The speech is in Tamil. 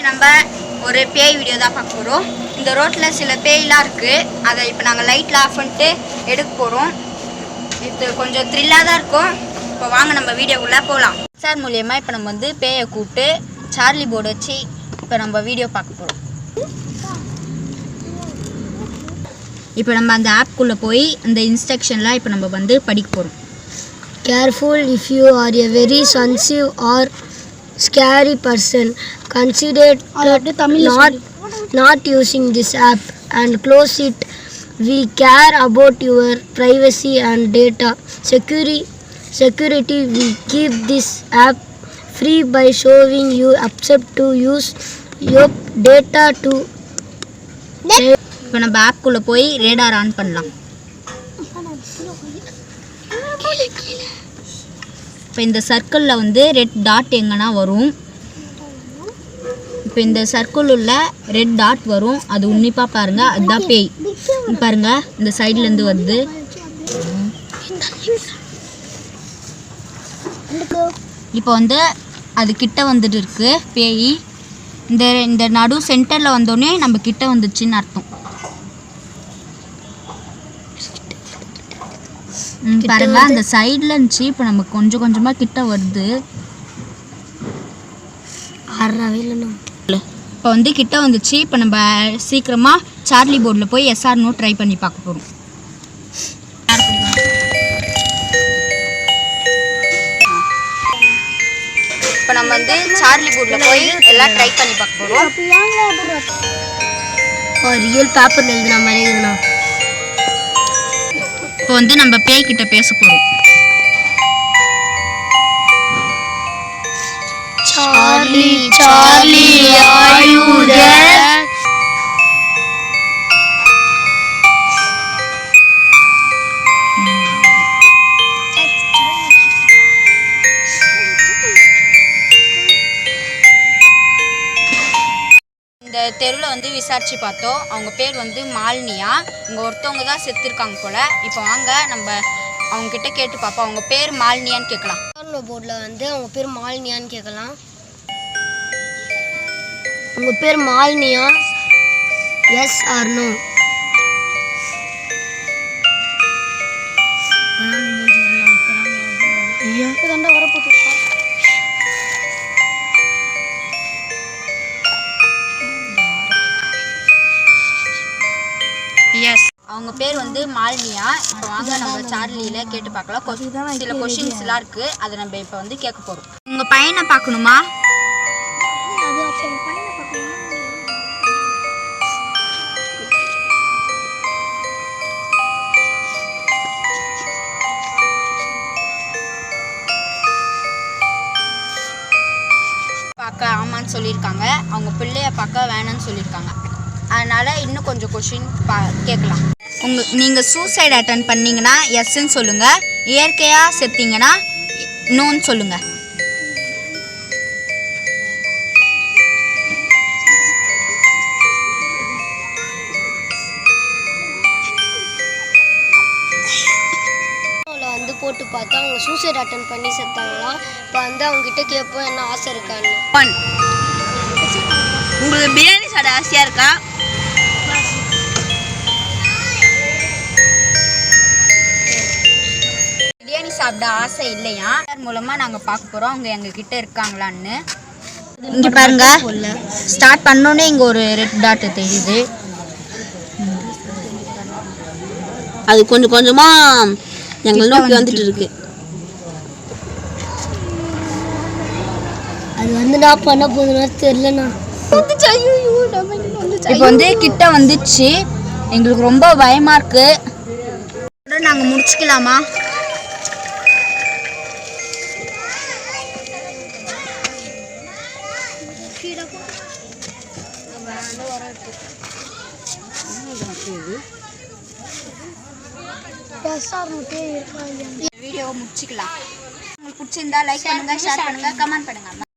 நம்ம ஒரு பேய் வீடியோ தான் பார்க்க போகிறோம். இந்த ரோட்டில் சில பேய்லாம் இருக்குது. அதை இப்போ நாங்கள் லைட்டில் ஆஃப் பண்ணிட்டு எடுக்க போகிறோம். இது கொஞ்சம் த்ரில்லாக தான் இருக்கும். இப்போ வாங்க நம்ம வீடியோக்குள்ளே போகலாம். சார் மூலியமாக இப்போ நம்ம வந்து பேயை கூப்பிட்டு சார்லி போர்டு வச்சு இப்போ நம்ம வீடியோ பார்க்க போகிறோம். இப்போ நம்ம அந்த ஆப்குள்ளே போய் அந்த இன்ஸ்ட்ரக்ஷன்லாம் இப்போ நம்ம வந்து படிக்க போகிறோம். Careful if you are a very sensitive or scary person. Consider not using this app and close it. We care about your privacy and data security. We keep this app free by showing you accept to use your data to. இப்போ நம்ம ஆப்குள்ளே போய் ரேடார் ஆன் பண்ணலாம். இப்போ இந்த சர்க்கிளில் வந்து ரெட் டாட் எங்கன்னா வரும். இப்போ இந்த சர்க்கிள் உள்ள ரெட் டாட் வரும். அது உன்னிப்பாக பாருங்கள். அதுதான் பேய். பாருங்கள் இந்த சைட்லேருந்து வருது. இப்போ வந்து அது கிட்ட வந்துட்டு இருக்கு பேய். இந்த நடு சென்டரில் வந்தோடனே நம்ம கிட்ட வந்துச்சுன்னு அர்த்தம். பாருங்க அந்த சைடில் இருந்துச்சு. இப்போ நம்ம கொஞ்சம் கொஞ்சமாக கிட்ட வருது. இப்போ வந்து கிட்ட வந்துச்சு. இப்போ நம்ம சீக்கிரமாக சார்லி போர்டில் போய் எஸ்ஆர் நோ ட்ரை பண்ணி பார்க்க போகிறோம். இப்போ நம்ம வந்து சார்லி போர்டில் போய் எல்லாம் ட்ரை பண்ணி பார்க்க போகிறோம். ரியல் பேப்பர் எழுதுன மாதிரி எழுதணும். இப்போ வந்து நம்ம பேய்கிட்ட பேச போகிறோம். Charlie, are you there? இந்த தெருவில் வந்து விசாரிச்சு பார்த்தோம். அவங்க பேர் வந்து மாலினியா. இங்கே ஒருத்தவங்க தான் செத்துருக்காங்க போல். இப்போ வாங்க நம்ம அவங்கக்கிட்ட கேட்டு பார்ப்போம். அவங்க பேர் மாலினியான்னு கேட்கலாம். போர்டில் வந்து அவங்க பேர் மாலினியான்னு கேட்கலாம். உங்க பேர் மாலினியா? Yes or no? எஸ், அவங்க பேர் வந்து மாலினியா. இப்போ வாங்க நம்ம சார்லியில் கேட்டு பார்க்கலாம். சில கொஷின்ஸ்லாம் இருக்குது. அதை நம்ம இப்போ வந்து கேட்க போகிறோம். உங்கள் பையனை பார்க்கணுமா? பார்க்க ஆமான்னு சொல்லியிருக்காங்க. அவங்க பிள்ளைய பார்க்க வேணான்னு சொல்லியிருக்காங்க. அதனால் இன்னும் கொஞ்சம் கொஷின் கேட்கலாம். நீங்கள் சூசைட் அட்டன் பண்ணிங்கன்னா எஸ்ன்னு சொல்லுங்கள். இயற்கையாக செத்தீங்கன்னா நோன்னு சொல்லுங்கள். வந்து போட்டு பார்த்தா அவங்க சூசைட் அட்டன் பண்ணி செத்தாங்களாம். இப்போ வந்து அவங்ககிட்ட கேட்போம் என்ன ஆசை இருக்கான்னு. உங்களுக்கு பிரியாணி சாப்பிட ஆசையாக இருக்கா? பிரியாணி சாப்பிட ஆசை இல்லையா? மூலமாக நாங்கள் பார்க்க போகிறோம் அவங்க எங்ககிட்ட இருக்காங்களான்னு. இங்கே பாருங்க, ஸ்டார்ட் பண்ணோன்னே இங்கே ஒரு ரெட் டாட் தெரியுது. அது கொஞ்சம் கொஞ்சமாக எங்களை நோக்கி வந்துட்டு இருக்கு. அது வந்து நான் பண்ண போதுன்னா தெரியலண்ணா. இப்போ வந்து கிட்ட வந்துச்சு. எங்களுக்கு ரொம்ப பயமாக இருக்கு. நாங்கள் முடிச்சுக்கலாமா? வீடியோ முடிச்சுக்கலாம். உங்களுக்கு பிடிச்சிருந்தா லைக் பண்ணுங்க, ஷேர் பண்ணுங்க, கமெண்ட் பண்ணுங்க.